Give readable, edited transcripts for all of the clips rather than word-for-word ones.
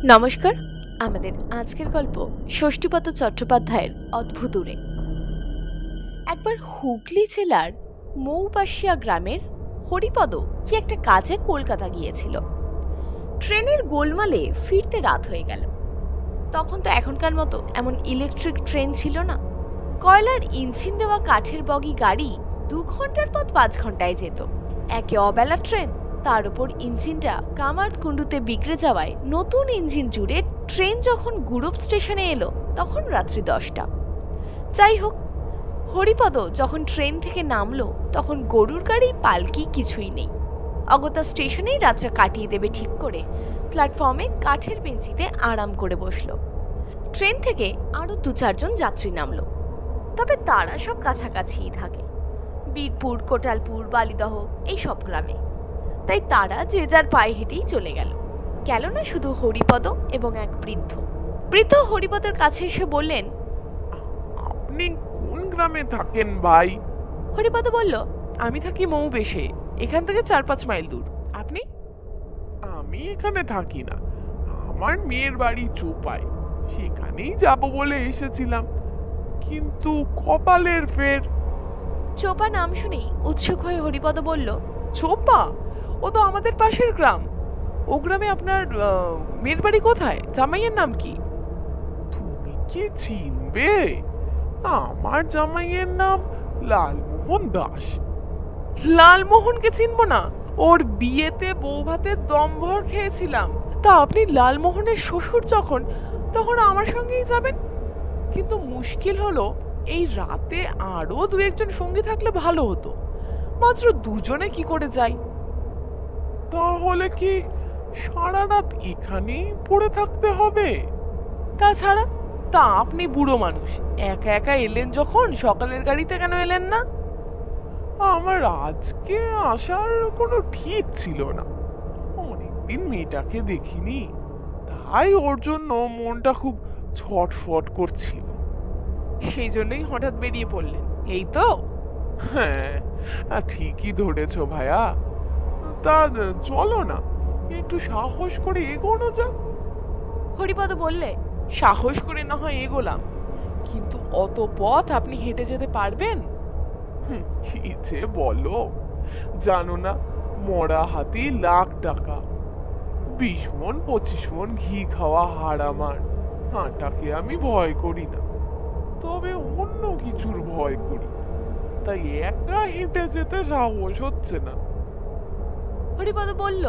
নমস্কার। আমাদের আজকের গল্প ষষ্ঠীপদ চট্টোপাধ্যায়ের অদ্ভুত উড়ে। একবার হুগলি জেলার মৌপাশিয়া গ্রামের হরিপদ কি একটা কাজে কলকাতা গিয়েছিল। ট্রেনের গোলমালে ফিরতে রাত হয়ে গেল। তখন তো এখনকার মতো এমন ইলেকট্রিক ট্রেন ছিল না। কয়লার ইঞ্জিন দেওয়া কাঠের বগি গাড়ি 2 ঘন্টার পথ 5 ঘন্টায় যেত। একে অবেলা ট্রেন, তার উপর ইঞ্জিনটা কামারকুণ্ডুতে বিগড়ে যাওয়ায় নতুন ইঞ্জিন জুড়ে ট্রেন যখন গুরুপ স্টেশনে এলো তখন রাত্রি 10টা। যাই হোক, হরিপদ যখন ট্রেন থেকে নামলো তখন গরুর গাড়ি পালকি কিছুই নেই। অগত্যা স্টেশনেই রাতটা কাটিয়ে দেবে ঠিক করে প্ল্যাটফর্মে কাঠের বেঞ্চিতে আরাম করে বসলো। ট্রেন থেকে আরো 2-4 জন যাত্রী নামলো, তবে তারা সব কাছাকাছিই থাকে, বীরপুর, কোটালপুর, বালিদহ এইসব গ্রামে। তাই তারা যে যার পায়ে হেঁটেই চলে গেল না শুধু হরিপদ এবং এক বৃদ্ধ। বৃদ্ধ হরিপদের কাছে এসে বললেন, আপনি কোন গ্রামে থাকেন ভাই? হরিপদ বলল, আমি থাকি মৌবেশে, এখান থেকে 4-5 মাইল দূর। আপনি? আমি এখানে থাকি না, আমার মেয়ের বাড়ি চোপায়, সেখানেই যাব বলে এসেছিলাম, কিন্তু কপালের ফের। চোপা নাম শুনেই উৎসুক হয়ে হরিপদ বলল, চোপা? ও তো আমাদের পাশের গ্রাম। ও গ্রামে আপনার মেয়ের বাড়ি কোথায়? জামাইয়ের নাম কি? তুমি কি চিনবে? আমার জামাইয়ের নাম লালমোহন দাস। লালমোহনকে চিনবো না? ওর বিয়েতে বউ ভাতের দমভর খেয়েছিলাম। তা আপনি লালমোহনের শ্বশুর যখন, তখন আমার সঙ্গেই যাবেন। কিন্তু মুশকিল হলো এই রাতে আরো 2-1 জন সঙ্গী থাকলে ভালো হতো, মাত্র 2 জনে কি করে যাই? তাহলে কি সারা রাত এখানেই পড়ে থাকতে হবে? তাছাড়া তা আপনি বুড়ো মানুষ, একা একা এলেন যখন, সকালের গাড়িতে কেন এলেন না? আমার আজকে আসার কোনো ঠিক ছিল না, অনেকদিন মেয়েটাকে দেখিনি, তাই ওর জন্য মনটা খুব ছটফট করছিল। সেই জন্যই হঠাৎ বেরিয়ে পড়লেন, এই তো? হ্যাঁ, ঠিকই ধরেছ ভাইয়া। তা চলো না, একটু সাহস করে এগোনো যাক। হরিপদ বললে, সাহস করে না হয় এগোলাম, কিন্তু অত পথ আপনি হেঁটে যেতে পারবেন? কি যে বলো, জানো না, মরা হাতি লাখ টাকা, 20 মণ 25 মণ ঘি খাওয়া হাড় আমার। হাঁটাকে আমি ভয় করি না, তবে অন্য কিছুর ভয় করি, তাই একা হেঁটে যেতে সাহস হচ্ছে না। হরিপদ বলল,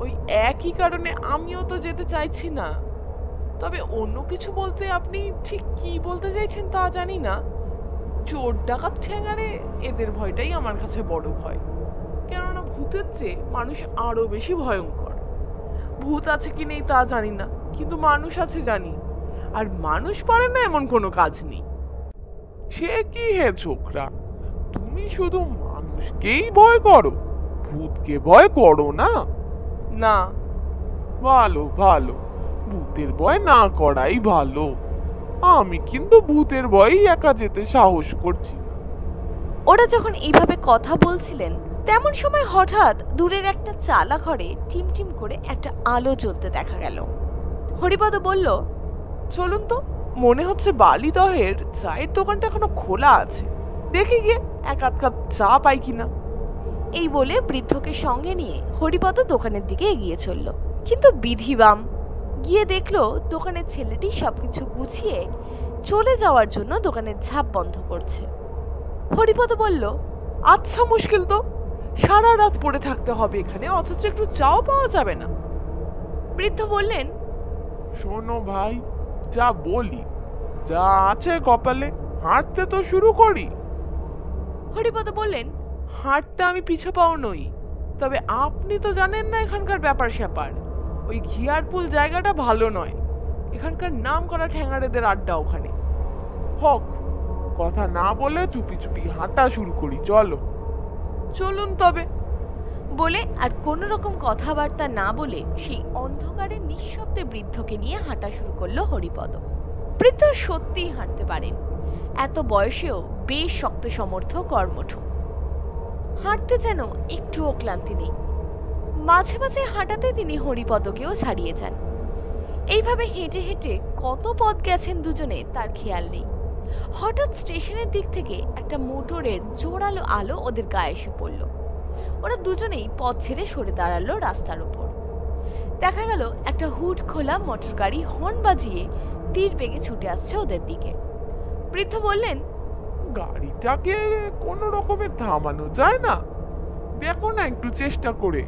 ওই একই কারণে আমিও তো যেতে চাইছি না। তবে অন্য কিছু বলতে আপনি ঠিক কি বলতে চাইছেন তা জানি না। চোর ডাকাত ঠ্যাঙাড়ে এদের ভয়টাই আমার কাছে বড় ভয়। কেননা ভূতের চেয়ে মানুষ আরো বেশি ভয়ঙ্কর। ভূত আছে কি নেই তা জানি না, কিন্তু মানুষ আছে জানি, আর মানুষ পারে না এমন কোনো কাজ নেই। সে কি হে ছোকরা, তুমি শুধু মানুষকেই ভয় করো, ভূতকে ভয় করো না? না। ভালো ভালো, ভূতের ভয় না করাই ভালো। আমি কিন্তু ভূতের ভয়েই একা যেতে সাহস করছি না। ওরা যখন এইভাবে কথা বলছিলেন তেমন সময় হঠাৎ দূরের একটা চালা ঘরে টিমটিম করে একটা আলো জ্বলতে দেখা গেল। হরিপদ বলল, চলুন তো, মনে হচ্ছে বালিদহের চায়ের দোকানটা এখনো খোলা আছে, দেখি গিয়ে 1 কাপ চা পাই কিনা। এই বলে বৃদ্ধকে সঙ্গে নিয়ে হরিপদ দোকানের দিকে এগিয়ে চলল। কিন্তু বিধিবাম, গিয়ে দেখলো দোকানের ছেলেটি সবকিছু গুছিয়ে চলে যাওয়ার জন্য দোকানের ঝাঁপ বন্ধ করছে। হরিপদ বলল, আচ্ছা, মুশকিল তো, সারা রাত পড়ে থাকতে হবে এখানে, অথচ একটু চাও পাওয়া যাবে না। বৃদ্ধ বললেন, শোনো ভাই, যা বলি, যা আছে কপালে, হাঁটতে তো শুরু করি। হরিপদ বললেন, হাঁটতে আমি পিছু পাও নই, তবে আপনি তো জানেন না এখানকার ব্যাপার স্যাপার। ওই ঘিয়ারপুল জায়গাটা ভালো নয়, এখানকার নাম করা ঠ্যাঙাড়েদের আড্ডা ওখানে। হক, কথা না বলে চুপি চুপি হাঁটা শুরু করি, চলো। চলুন তবে। বলে আর কোনো রকম কথাবার্তা না বলে সেই অন্ধকারে নিঃশব্দে বৃদ্ধকে নিয়ে হাঁটা শুরু করলো হরিপদ। বৃদ্ধ সত্যিই হাঁটতে পারেন, এত বয়সেও বেশ শক্ত সমর্থ, কর্মঠ। হাঁটতে যেন একটুও ক্লান্তি নেই। মাঝে মাঝে হাঁটাতে তিনি হরিপদকেও ছাড়িয়ে যান। এইভাবে হেঁটে হেঁটে কত পথ গেছেন দুজনে তার খেয়াল নেই। হঠাৎ স্টেশনের দিক থেকে একটা মোটরের জোরালো আলো ওদের গায়ে এসে পড়ল। ওরা দুজনেই পথ ছেড়ে সরে দাঁড়ালো রাস্তার উপর। দেখা গেল একটা হুড খোলা মোটর গাড়ি হর্ন বাজিয়ে তীর বেগে ছুটে আসছে ওদের দিকে। বৃদ্ধ বললেন, গাড়িটাকে কোনো রকমে থামানো যায় না? দেখো না একটু চেষ্টা করে।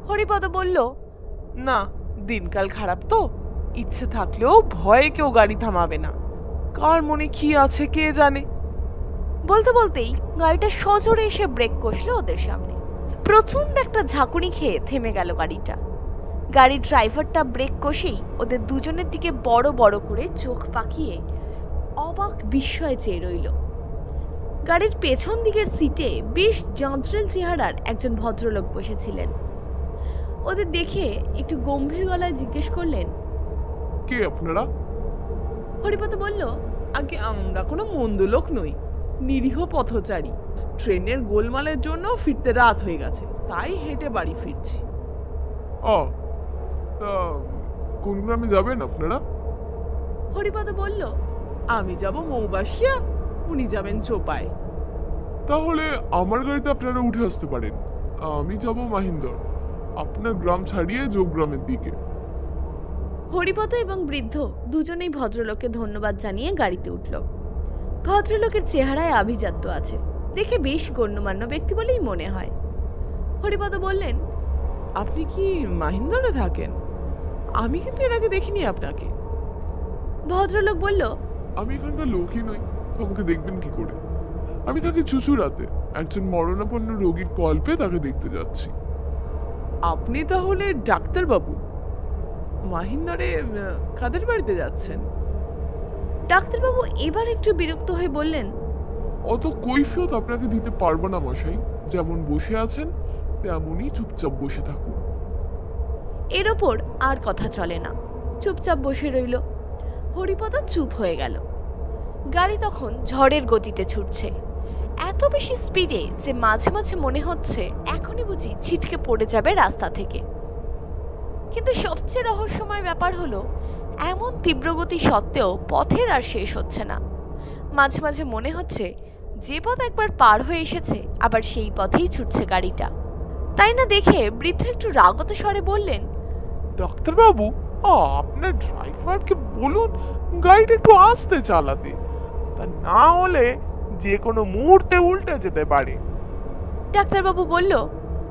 হরিপদ বলল, না, দিনকাল খারাপ তো, ইচ্ছে থাকলেও ভয়ে কেউ গাড়ি থামাবে না। কার মনে কি আছে কে জানে। বলতে বলতেই গাড়িটা সজোরে এসে ব্রেক কষলো ওদের সামনে। প্রচন্ড একটা ঝাঁকুনি খেয়ে থেমে গেল গাড়িটা। গাড়ির ড্রাইভারটা ব্রেক কষেই ওদের দুজনের দিকে বড় বড় করে চোখ পাকিয়ে অবাক বিস্ময়ে চেয়ে রইল। গাড়ির পেছন দিকের সিটে বেশ জাঁতরেল চেহারার একজন ভদ্রলোক বসেছিলেন। ওদের দেখে একটু গম্ভীর গলায় জিজ্ঞেস করলেন, কে আপনারা? হরিপদ বলল, আগে আমরা কোনো মন্দ লোক নই, নিরীহ পথচারী। ট্রেনের গোলমালের জন্য ফিরতে রাত হয়ে গেছে, তাই হেঁটে বাড়ি ফিরছি। ও, তা কোন গ্রামে যাবেন আপনারা? হরিপদ বলল, আমি যাব মৌবাসিয়া, উনি যাবেন চোপায়। তাহলে আমার গাড়িতে আপনারা উঠে আসতে পারেন। আমি যাব মাহিন্দর, আপনার গ্রাম ছাড়িয়ে যোগগ্রামের দিকে। হরিপদ এবং বৃদ্ধ দুজনেই ভদ্রলোককে ধন্যবাদ জানিয়ে গাড়িতে উঠল। ভদ্রলোকের চেহারায় আভিজাত্য আছে, দেখে বেশ গণ্যমান্য ব্যক্তি বলেই মনে হয়। হরিপদ বললেন, আপনি কি মাহিন্দরে থাকেন? আমি কিন্তু এর আগে দেখিনি আপনাকে। ভদ্রলোক বলল, আমি এখানকার লোকই নই, তোমাকে দেখবেন কি করে? আমি থাকি চুচুড়াতে, একজন মরণাপন্ন রোগীর কল্পে তাকে দেখতে যাচ্ছি। আপনি তাহলে ডাক্তারবাবু? মাহিন্দরে কাদের বাড়িতে যাচ্ছেন? ডাক্তারবাবু এবার একটু বিরক্ত হয়ে বললেন, অত কৈফিয়ত আপনাকে দিতে পারবো না মশাই। যেমন বসে আছেন তেমনই চুপচাপ বসে থাকুন। এর ওপর আর কথা চলে না, চুপচাপ বসে রইল। হরিপদ চুপ হয়ে গেল। গাড়ি তখন ঝড়ের গতিতে ছুটছে, এত বেশি স্পিডে যে মাঝে মাঝে মনে হচ্ছে এখনই বুঝি ছিটকে পড়ে যাবে রাস্তা থেকে। কিন্তু সবচেয়ে রহস্যময় ব্যাপার হলো, এমন তীব্রগতি সত্ত্বেও পথের আর শেষ হচ্ছে না। মাঝে মাঝে মনে হচ্ছে যে পথ একবার পার হয়ে এসেছে আবার সেই পথেই ছুটছে গাড়িটা। তাই না দেখে বৃদ্ধ একটু রাগত স্বরে বললেন, ডাক্তারবাবু, আপনার ড্রাইভারকে বলুন গাড়িটা একটু আস্তে চালাতে, তা না হলে যে কোনো মুহূর্তে উল্টে যেতে পারে। ডাক্তারবাবু বলল,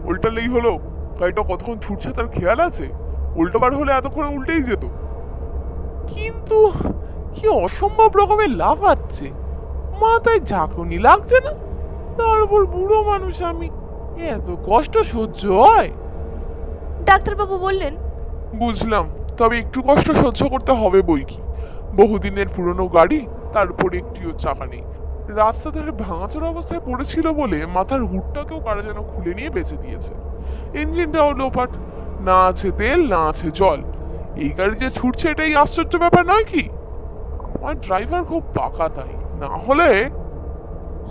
উল্টালেই হলো, গাড়িটা কতক্ষণ ছুটছে তার খেয়াল আছে? উল্টোবার হলে এতক্ষণে উল্টেই যেত। কিন্তু কি অসম্ভব রকমের লাফাচ্ছে, মাথায় ঝাঁকুনি লাগছে না? তার উপর বুড়ো মানুষ আমি, এত কষ্ট সহ্য হয়? ডাক্তারবাবু বললেন, বুঝলাম, তবে একটু কষ্ট সহ্য করতে হবে বই কি। বহুদিনের পুরনো গাড়ি, তার উপর একটিও চাকা নেই। রাস্তা ধারে ভাঙাচোরা অবস্থায় পড়েছিল বলে মাথার হুডটাকেও কারা যেন খুলে নিয়ে বেঁচে দিয়েছে। ইঞ্জিনটাও লোপাট, না আছে তেল না আছে জল। এই গাড়ি যে ছুটছে এটাই আশ্চর্য ব্যাপার নয় কি? আমার ড্রাইভার খুব পাকা, তাই না হলে।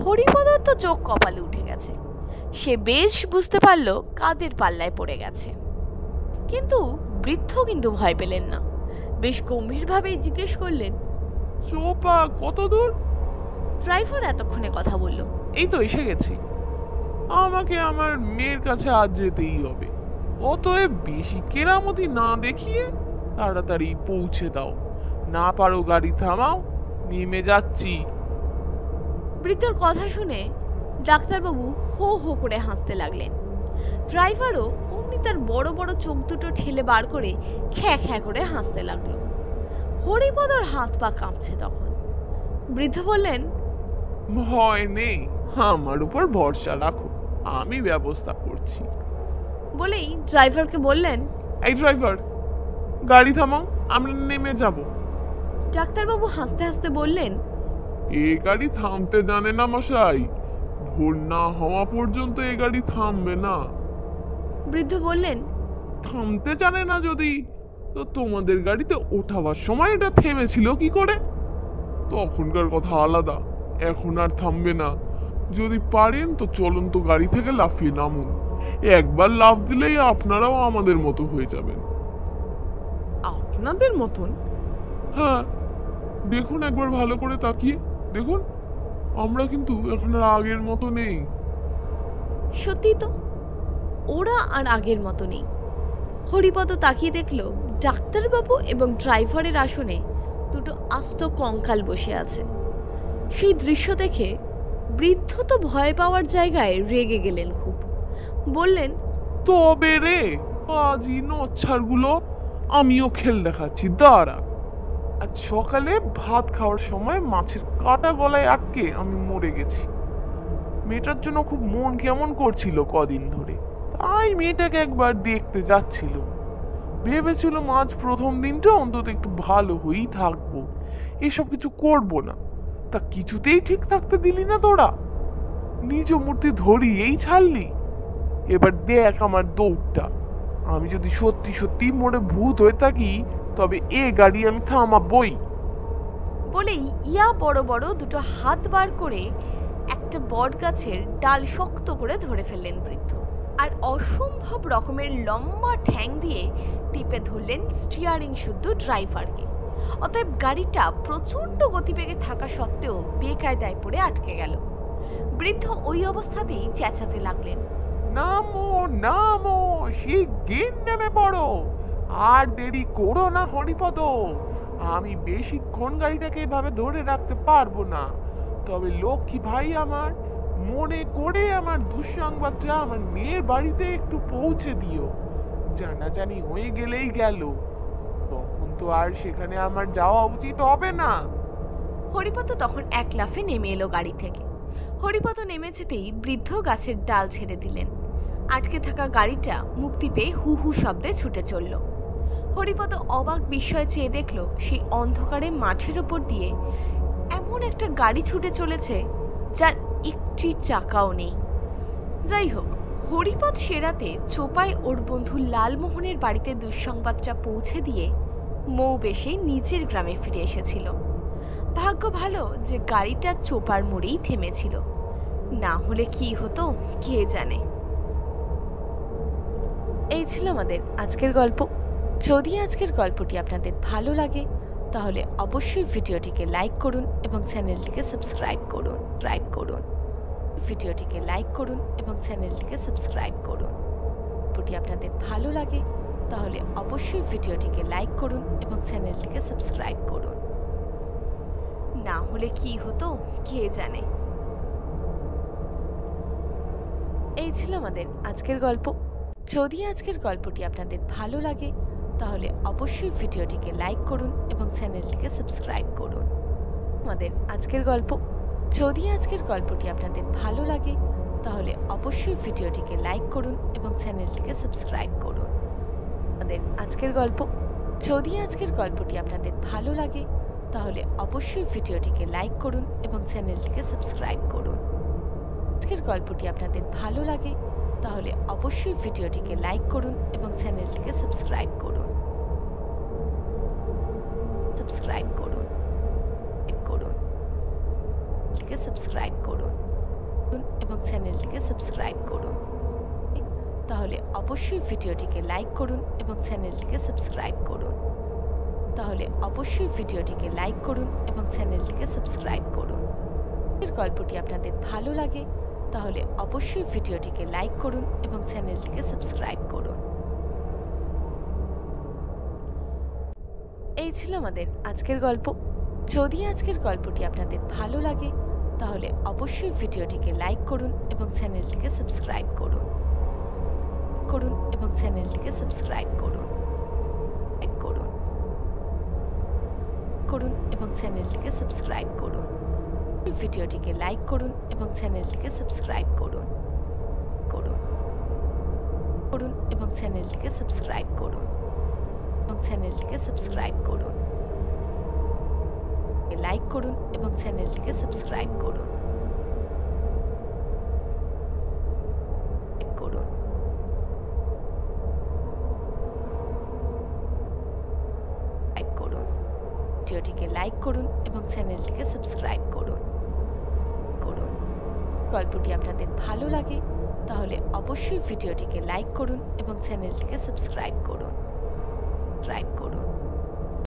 হরিপদর তো চোখ কপালে উঠে গেছে। সে বেশ বুঝতে পারল কাদের পাল্লায় পড়ে গেছে। কিন্তু বৃদ্ধ কিন্তু ভয় পেলেন না, বেশ গম্ভীরভাবেই জিজ্ঞেস করলেন, চোপা কত দূর? ড্রাইভার এতক্ষণে কথা বলল, এই তো এসে গেছি। আমাকে আমার মেয়ের কাছে আজ যেতেই হবে, অতএব বেশি কেরামতি না দেখিয়ে তাড়াতাড়ি পৌঁছে দাও। না পারো গাড়ি থামাও, নেমে যাচ্ছি। বৃদ্ধর কথা শুনে ডাক্তারবাবু হো হো করে হাসতে লাগলেন। ড্রাইভারও অমনি তার বড় বড় চোখ দুটো ঠেলে বার করে খ্যাঁ খ্যাঁ করে হাসতে লাগলো। হরিপদর হাত পা কাঁপছে তখন। বৃদ্ধ বললেন, ভয় নেই, আমার উপর ভরসা রাখো, আমি ব্যবস্থা করছি। বলেই ড্রাইভারকে বললেন, এই ড্রাইভার, গাড়ি থামাও, আমরা নেমে যাব। ডাক্তারবাবু হাসতে হাসতে বললেন, এ গাড়ি থামতে জানে না মশাই, ভোর না হওয়া পর্যন্ত এ গাড়ি থামবে না। বৃদ্ধ বললেন, থামতে জানে না যদি, তো তোমাদের গাড়িতে ওঠাবার সময় এটা থেমেছিল কি করে? তখনকার কথা আলাদা, এখন আর থামবে না। যদি পারেন তো চলন্ত গাড়ি থেকে লাফিয়ে নামুন, একবার লাফ দিলেই আপনারাও আমাদের মতো হয়ে যাবেন। আপনি আপনাদের মতন? হ্যাঁ, দেখুন একবার ভালো করে তাকিয়ে দেখুন, আমরা কিন্তু এখন আর আগের মতো নেই। সত্যি তো, ওরা আর আগের মতো নেই। হরিপদ তাকিয়ে দেখল ডাক্তারবাবু এবং ড্রাইভারের আসনে দুটো আস্ত কঙ্কাল বসে আছে। সেই দৃশ্য দেখে বৃদ্ধ তো ভয় পাওয়ার জায়গায় রেগে গেলেন খুব। বললেন, তবে রে আজই নচ্ছারগুলো, আমিও খেল দেখাচ্ছি, দাঁড়া। আজ সকালে ভাত খাওয়ার সময় মাছের কাটা গলায় আটকে আমি মরে গেছি। মেয়েটার জন্য খুব মন কেমন করছিল কদিন ধরে, তাই মেয়েটাকে একবার দেখতে যাচ্ছিল। ভেবেছিল আজ প্রথম দিনটা অন্তত একটু ভালো হয়েই থাকবো, এসব কিছু করব না। তা কিছুতেই ঠিক থাকতে দিলি না তোরা, নিজ মূর্তি ধরিয়েই ছাড়লি। এবার দেখ আমার দৌড়টা। আমি যদি সত্যি সত্যি মরে ভূত হয়ে থাকি তবে এ গাড়ি আমি থামাবই। বলেই ইয়া বড় বড় দুটো হাত বার করে একটা বট গাছের ডাল শক্ত করে ধরে ফেললেন বৃদ্ধ, আর অসম্ভব রকমের লম্বা ঠ্যাং দিয়ে টিপে ধরলেন স্টিয়ারিং শুদ্ধ ড্রাইভারকে। অতএব গাড়িটা প্রচন্ড গতিবেগে থাকা সত্ত্বেও বেকায়দায় পড়ে আটকে গেল। বৃদ্ধ ওই অবস্থাতেই চেঁচাতে লাগলেন, নামো নামো, শিগগির নেমে পড়ো, আর দেরি করো না হরিপদ। আমি বেশিক্ষণ গাড়িটাকে এভাবে ধরে রাখতে পারবো না। তবে লক্ষ্মী ভাই আমার, মনে করে আমার দুঃসংবাদটা আমার মেয়ের বাড়িতে একটু পৌঁছে দিও। জানাজানি হয়ে গেলেই গেল, তখন তো আর সেখানে আমার যাওয়া উচিত হবে না। হরিপদ তখন এক লাফে নেমে এলো গাড়ি থেকে। হরিপদ নেমে যেতেই বৃদ্ধ গাছের ডাল ছেড়ে দিলেন। আটকে থাকা গাড়িটা মুক্তি পেয়ে হু হু শব্দে ছুটে চলল। হরিপদ অবাক বিস্ময়ে চেয়ে দেখল সেই অন্ধকারে মাঠের ওপর দিয়ে এমন একটা গাড়ি ছুটে চলেছে যার একটি চাকাও নেই। যাই হোক, হরিপদ সেরাতে চোপায় ওর বন্ধু লালমোহনের বাড়িতে দুঃসংবাদটা পৌঁছে দিয়ে মৌ বেশে নিজের গ্রামে ফিরে এসেছিল। ভাগ্য ভালো যে গাড়িটা চোপার মোড়েই থেমেছিল, না হলে কি হতো কে জানে। এই ছিল আমাদের আজকের গল্প। যদি আজকের গল্পটি আপনাদের ভালো লাগে তাহলে অবশ্যই ভিডিওটিকে লাইক করুন এবং চ্যানেলটিকে সাবস্ক্রাইব করুন। ভিডিওটিকে লাইক করুন এবং চ্যানেলটিকে সাবস্ক্রাইব করুন। গল্পটি আপনাদের ভালো লাগে তাহলে অবশ্যই ভিডিওটিকে লাইক করুন এবং চ্যানেলটিকে সাবস্ক্রাইব করুন, না হলে কি হতো কে জানে। এই ছিল আমাদের আজকের গল্প। যদি আজকের গল্পটি আপনাদের ভালো লাগে তাহলে অবশ্যই ভিডিওটিকে লাইক করুন এবং চ্যানেলটিকে সাবস্ক্রাইব করুন। আমাদের আজকের গল্প। যদি আজকের গল্পটি আপনাদের ভালো লাগে তাহলে অবশ্যই ভিডিওটিকে লাইক করুন এবং চ্যানেলটিকে সাবস্ক্রাইব করুন। আমাদের আজকের গল্প। যদি আজকের গল্পটি আপনাদের ভালো লাগে তাহলে অবশ্যই ভিডিওটিকে লাইক করুন এবং চ্যানেলটিকে সাবস্ক্রাইব করুন। আজকের গল্পটি আপনাদের ভালো লাগে তাহলে অবশ্যই ভিডিওটিকে লাইক করুন এবং চ্যানেলটিকে সাবস্ক্রাইব করুন। সাবস্ক্রাইব করুন সাবস্ক্রাইব করুন এবং চ্যানেলটিকে সাবস্ক্রাইব করুন। তাহলে অবশ্যই ভিডিওটিকে লাইক করুন এবং চ্যানেলটিকে সাবস্ক্রাইব করুন। তাহলে অবশ্যই ভিডিওটিকে লাইক করুন এবং চ্যানেলটিকে সাবস্ক্রাইব করুন। এর গল্পটি আপনাদের ভালো লাগে তাহলে অবশ্যই ভিডিওটিকে লাইক করুন এবং চ্যানেলটিকে সাবস্ক্রাইব করুন। এই ছিল আমাদের আজকের গল্প। যদি আজকের গল্পটি আপনাদের ভালো লাগে তাহলে অবশ্যই ভিডিওটিকে লাইক করুন এবং চ্যানেলটিকে সাবস্ক্রাইব করুন এবং চ্যানেলটিকে সাবস্ক্রাইব করুন এবং চ্যানেলটিকে সাবস্ক্রাইব করুন। ভিডিওটিকে লাইক করুন এবং চ্যানেলটিকে সাবস্ক্রাইব করুন এবং চ্যানেলটিকে সাবস্ক্রাইব করুন এবং চ্যানেলটিকে সাবস্ক্রাইব করুন। লাইক করুন এবং চ্যানেলটিকে সাবস্ক্রাইব করুন ভিডিওটিকে লাইক করুন এবং চ্যানেলটিকে সাবস্ক্রাইব করুন। গল্পটি আপনাদের ভালো লাগে তাহলে অবশ্যই ভিডিওটিকে লাইক করুন এবং চ্যানেলটিকে সাবস্ক্রাইব করুন।